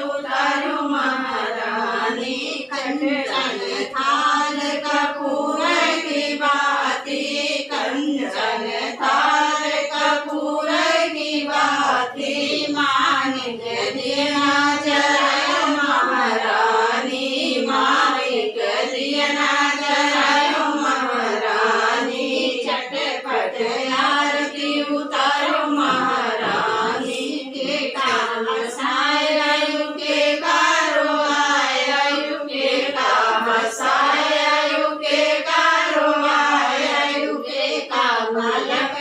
उतारो महारानी कंचन थाल कपूर की बाती कंचन थाल कपूर की बाती मानिक दिया जरायो महारानी मानिक दिया जरायो महारानी चटपट आरती उतारो महारानी के काम सायु के कारो आयु के काम सायु के कारो आयु के काम लक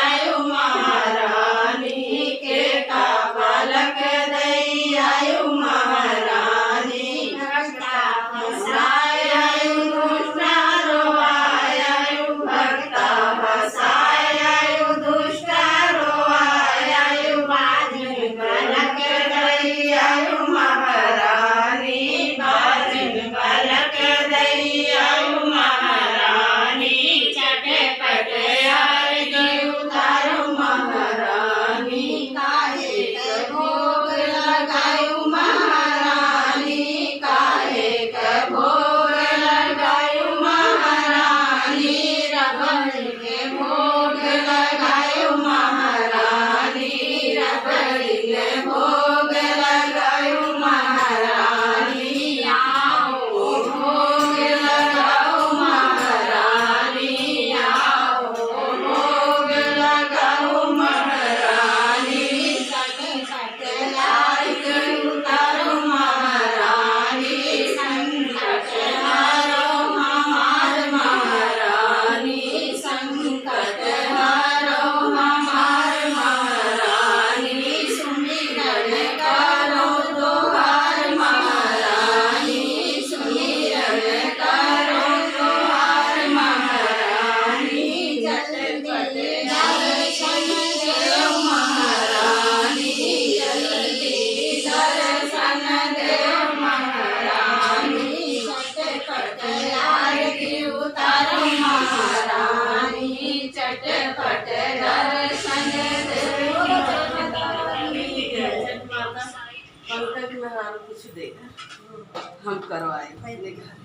आयु महारानी के काम लक आयु महारानी भक्ता हसायु दुष्टारो आयु भक्ता हसायु दुष्टारो आयु बाजन बलक आयु महारानी बाजन बलक आयु महारानी चटपट आरती उतारो महारानी काहे के भोग लगायो महारानी काहे के भोग लगायो महारानी रबड़ के भोग लगायो महारानी रबड़ के भोग लगायो महारानी आओ भोग लगाओ महारानी आओ भोग लगाओ महारानी संकट आरती उतारो महारानी संकट हारो हमार महारानी संकट हारो हमार महारानी सुमिरन करो दोहार महारानी सुमिरन करो दोहार महारानी जल्दी दर्शन देव महारानी जल्दी दर्शन देव महारानी चटपट आरती उतारो महारानी चटपट दर्शन देव पंकज में कुछ देगा हम करवाए पहले घर